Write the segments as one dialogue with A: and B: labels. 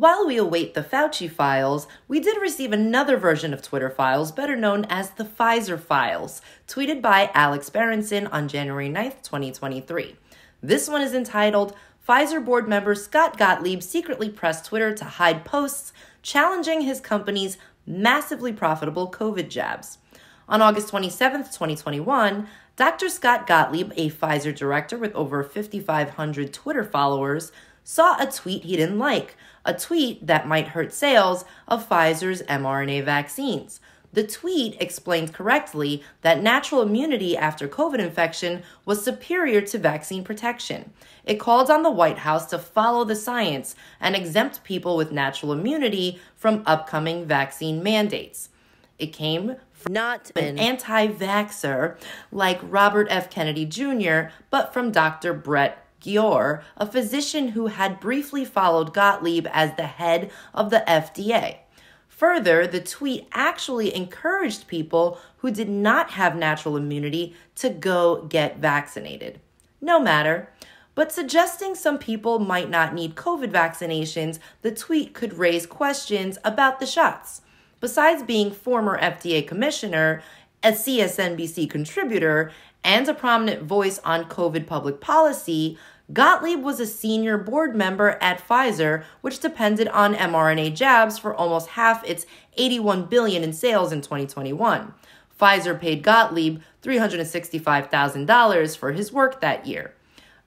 A: While we await the Fauci files, we did receive another version of Twitter files, better known as the Pfizer files, tweeted by Alex Berenson on January 9th, 2023. This one is entitled, Pfizer board member Scott Gottlieb secretly pressed Twitter to hide posts challenging his company's massively profitable COVID jabs. On August 27th, 2021, Dr. Scott Gottlieb, a Pfizer director with over 5,500 Twitter followers, saw a tweet he didn't like, a tweet that might hurt sales of Pfizer's mRNA vaccines. The tweet explained correctly that natural immunity after COVID infection was superior to vaccine protection. It called on the White House to follow the science and exempt people with natural immunity from upcoming vaccine mandates. It came from not an anti-vaxxer like Robert F. Kennedy Jr., but from Dr. Brett Gior, a physician who had briefly followed Gottlieb as the head of the FDA. Further, the tweet actually encouraged people who did not have natural immunity to go get vaccinated. No matter, but suggesting some people might not need COVID vaccinations, the tweet could raise questions about the shots. Besides being former FDA commissioner, a CSNBC contributor, and a prominent voice on COVID public policy, Gottlieb was a senior board member at Pfizer, which depended on mRNA jabs for almost half its $81 billion in sales in 2021. Pfizer paid Gottlieb $365,000 for his work that year.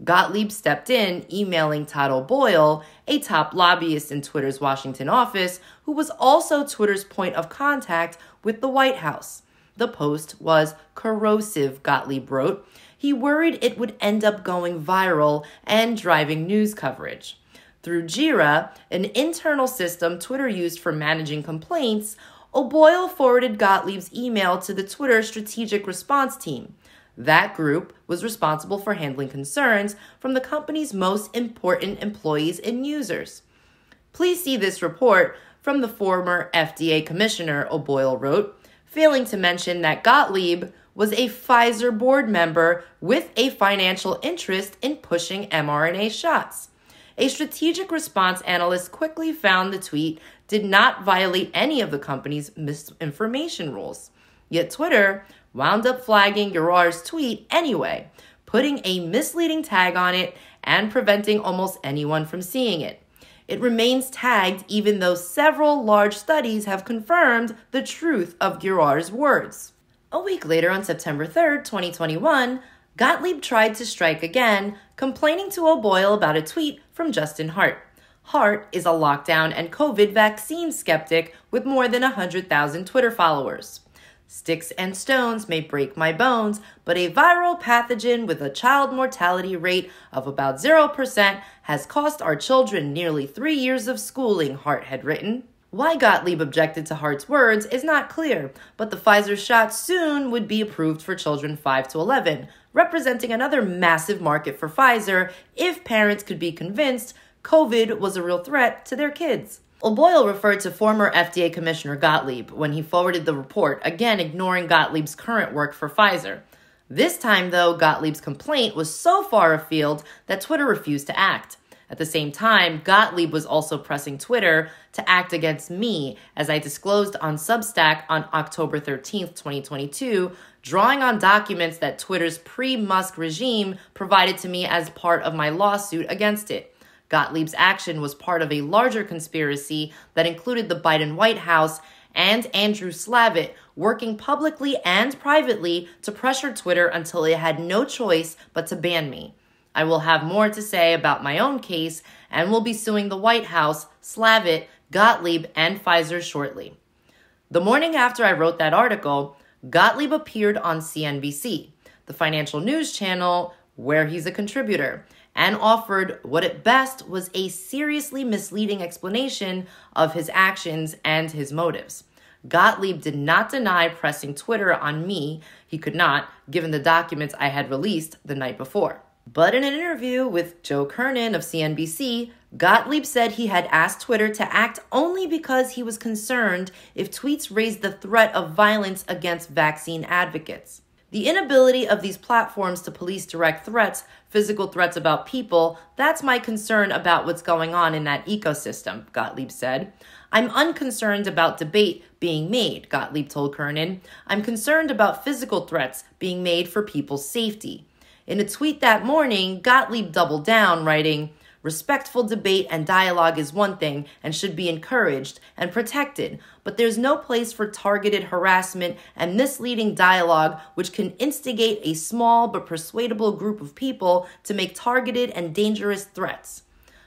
A: Gottlieb stepped in, emailing Todd O'Boyle, a top lobbyist in Twitter's Washington office, who was also Twitter's point of contact with the White House. The post was corrosive, Gottlieb wrote. He worried it would end up going viral and driving news coverage. Through Jira, an internal system Twitter used for managing complaints, O'Boyle forwarded Gottlieb's email to the Twitter Strategic Response Team. That group was responsible for handling concerns from the company's most important employees and users. Please see this report from the former FDA commissioner, O'Boyle wrote, failing to mention that Gottlieb was a Pfizer board member with a financial interest in pushing mRNA shots. A strategic response analyst quickly found the tweet did not violate any of the company's misinformation rules. Yet Twitter wound up flagging Girard's tweet anyway, putting a misleading tag on it and preventing almost anyone from seeing it. It remains tagged even though several large studies have confirmed the truth of Girard's words. A week later, on September 3rd, 2021, Gottlieb tried to strike again, complaining to O'Boyle about a tweet from Justin Hart. Hart is a lockdown and COVID vaccine skeptic with more than 100,000 Twitter followers. Sticks and stones may break my bones, but a viral pathogen with a child mortality rate of about 0% has cost our children nearly 3 years of schooling, Hart had written. Why Gottlieb objected to Hart's words is not clear, but the Pfizer shot soon would be approved for children 5 to 11, representing another massive market for Pfizer if parents could be convinced COVID was a real threat to their kids. O'Boyle referred to former FDA Commissioner Gottlieb when he forwarded the report, again ignoring Gottlieb's current work for Pfizer. This time, though, Gottlieb's complaint was so far afield that Twitter refused to act. At the same time, Gottlieb was also pressing Twitter to act against me, as I disclosed on Substack on October 13th, 2022, drawing on documents that Twitter's pre-Musk regime provided to me as part of my lawsuit against it. Gottlieb's action was part of a larger conspiracy that included the Biden White House and Andrew Slavitt working publicly and privately to pressure Twitter until it had no choice but to ban me. I will have more to say about my own case and will be suing the White House, Slavitt, Gottlieb, and Pfizer shortly. The morning after I wrote that article, Gottlieb appeared on CNBC, the financial news channel where he's a contributor, and offered what at best was a seriously misleading explanation of his actions and his motives. Gottlieb did not deny pressing Twitter on me. He could not, given the documents I had released the night before. But in an interview with Joe Kernan of CNBC, Gottlieb said he had asked Twitter to act only because he was concerned if tweets raised the threat of violence against vaccine advocates. The inability of these platforms to police direct threats, physical threats about people, that's my concern about what's going on in that ecosystem, Gottlieb said. I'm unconcerned about debate being made, Gottlieb told Kernan. I'm concerned about physical threats being made for people's safety. In a tweet that morning, Gottlieb doubled down, writing, respectful debate and dialogue is one thing and should be encouraged and protected, but there's no place for targeted harassment and misleading dialogue which can instigate a small but persuadable group of people to make targeted and dangerous threats.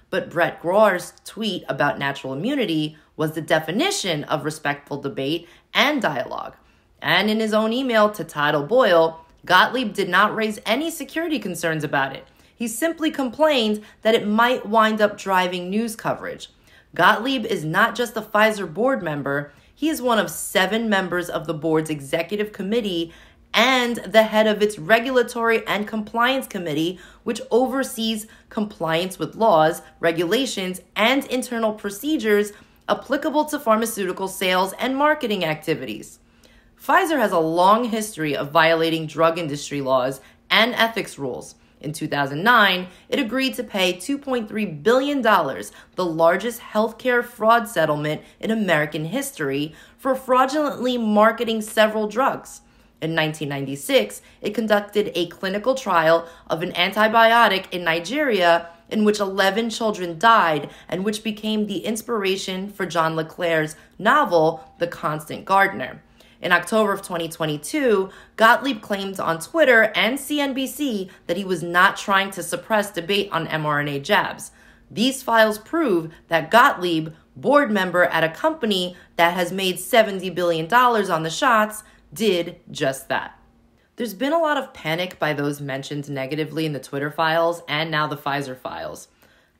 A: But Brett Grahr's tweet about natural immunity was the definition of respectful debate and dialogue. And in his own email to Todd O'Boyle, Gottlieb did not raise any security concerns about it. He simply complained that it might wind up driving news coverage. Gottlieb is not just a Pfizer board member, he is one of 7 members of the board's executive committee and the head of its regulatory and compliance committee, which oversees compliance with laws, regulations, and internal procedures applicable to pharmaceutical sales and marketing activities. Pfizer has a long history of violating drug industry laws and ethics rules. In 2009, it agreed to pay $2.3 billion, the largest healthcare fraud settlement in American history, for fraudulently marketing several drugs. In 1996, it conducted a clinical trial of an antibiotic in Nigeria in which 11 children died and which became the inspiration for John LeClaire's novel, The Constant Gardener. In October of 2022, Gottlieb claimed on Twitter and CNBC that he was not trying to suppress debate on mRNA jabs. These files prove that Gottlieb, board member at a company that has made $70 billion on the shots, did just that. There's been a lot of panic by those mentioned negatively in the Twitter files and now the Pfizer files.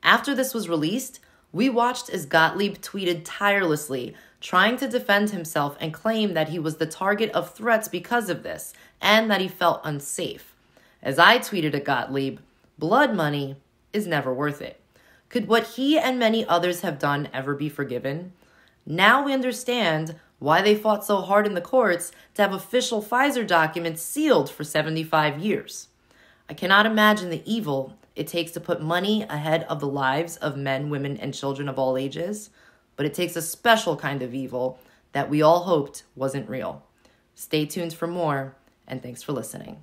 A: After this was released, we watched as Gottlieb tweeted tirelessly, trying to defend himself and claim that he was the target of threats because of this, and that he felt unsafe. As I tweeted at Gottlieb, blood money is never worth it. Could what he and many others have done ever be forgiven? Now we understand why they fought so hard in the courts to have official Pfizer documents sealed for 75 years. I cannot imagine the evil it takes to put money ahead of the lives of men, women, and children of all ages, but it takes a special kind of evil that we all hoped wasn't real. Stay tuned for more, and thanks for listening.